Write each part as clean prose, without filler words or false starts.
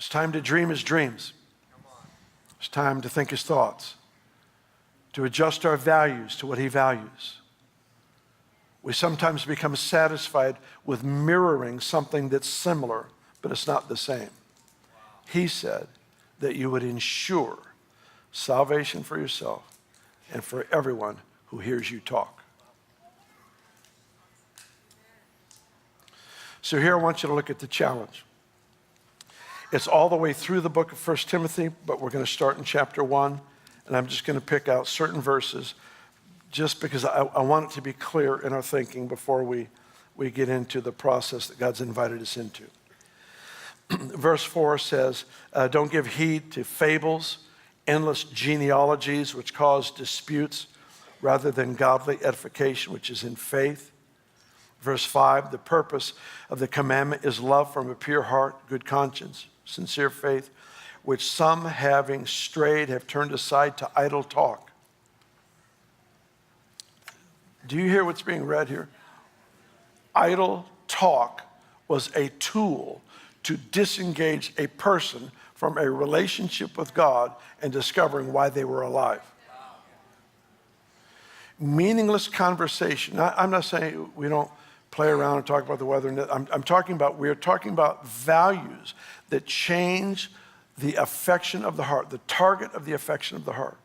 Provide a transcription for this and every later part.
It's time to dream his dreams. It's time to think his thoughts, to adjust our values to what he values. We sometimes become satisfied with mirroring something that's similar, but it's not the same. He said that you would ensure salvation for yourself and for everyone who hears you talk. So here I want you to look at the challenge. It's all the way through the book of 1 Timothy, but we're going to start in chapter 1, and I'm just going to pick out certain verses just because I want it to be clear in our thinking before we get into the process that God's invited us into. Verse 4 says, don't give heed to fables, endless genealogies which cause disputes, rather than godly edification, which is in faith. Verse 5, the purpose of the commandment is love from a pure heart, good conscience, sincere faith, which some, having strayed, have turned aside to idle talk. Do you hear what's being read here? Idle talk was a tool to disengage a person from a relationship with God and discovering why they were alive. Meaningless conversation. I'm not saying we don't play around and talk about the weather. We're talking about values that change the affection of the heart, the target of the affection of the heart.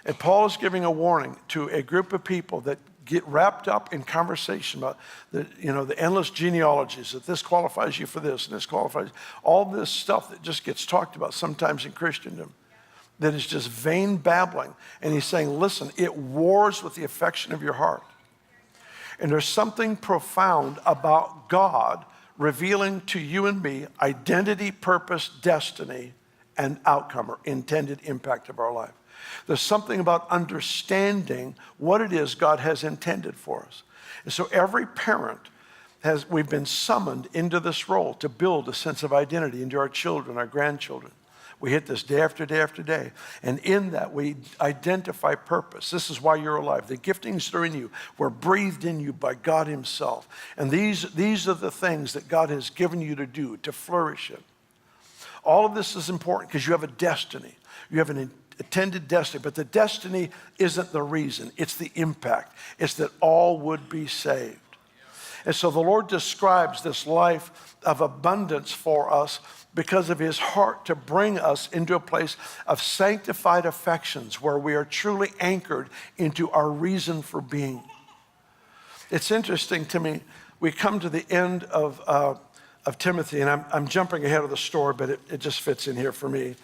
And Paul is giving a warning to a group of people that get wrapped up in conversation about the endless genealogies, that this qualifies you for this and this qualifies, all this stuff that just gets talked about sometimes in Christendom, that is just vain babbling. And he's saying, listen, it wars with the affection of your heart. And there's something profound about God revealing to you and me identity, purpose, destiny, and outcome or intended impact of our life. There's something about understanding what it is God has intended for us. And so every parent we've been summoned into this role to build a sense of identity into our children, our grandchildren. We hit this day after day after day. And in that, we identify purpose. This is why you're alive. The giftings that are in you were breathed in you by God himself. And these are the things that God has given you to do, to flourish in. All of this is important because you have a destiny. You have an intended destiny, but the destiny isn't the reason. It's the impact. It's that all would be saved. And so the Lord describes this life of abundance for us because of his heart to bring us into a place of sanctified affections where we are truly anchored into our reason for being. It's interesting to me, we come to the end of Timothy, and I'm jumping ahead of the story, but it just fits in here for me.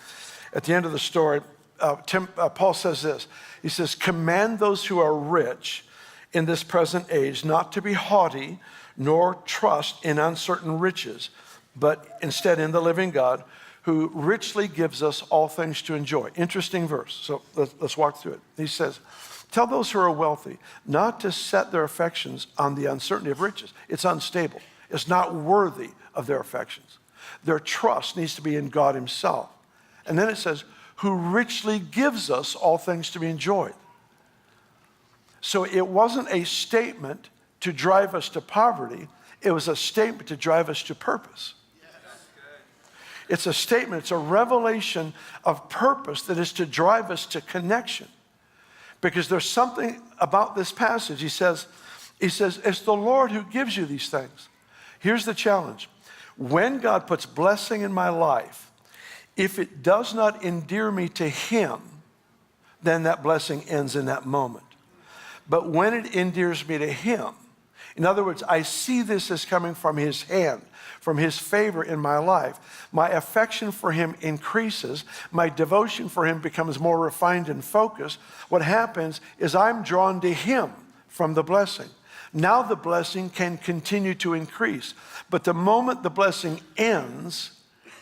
At the end of the story, Paul says this. He says, command those who are rich in this present age not to be haughty, nor trust in uncertain riches, but instead in the living God, who richly gives us all things to enjoy. Interesting verse. So let's walk through it. He says, tell those who are wealthy not to set their affections on the uncertainty of riches. It's unstable. It's not worthy of their affections. Their trust needs to be in God himself. And then it says, who richly gives us all things to be enjoyed. So it wasn't a statement to drive us to poverty. It was a statement to drive us to purpose. It's a statement, it's a revelation of purpose that is to drive us to connection. Because there's something about this passage. He says, it's the Lord who gives you these things. Here's the challenge. When God puts blessing in my life, if it does not endear me to him, then that blessing ends in that moment. But when it endears me to him, in other words, I see this as coming from his hand, from his favor in my life. My affection for him increases. My devotion for him becomes more refined and focused. What happens is I'm drawn to him from the blessing. Now the blessing can continue to increase. But the moment the blessing ends,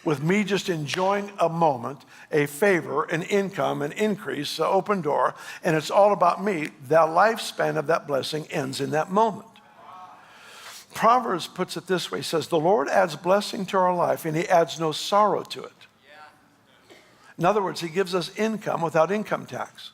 with me just enjoying a moment, a favor, an income, an increase, an open door, and it's all about me, the lifespan of that blessing ends in that moment. Proverbs puts it this way, he says, the Lord adds blessing to our life and he adds no sorrow to it. In other words, he gives us income without income tax.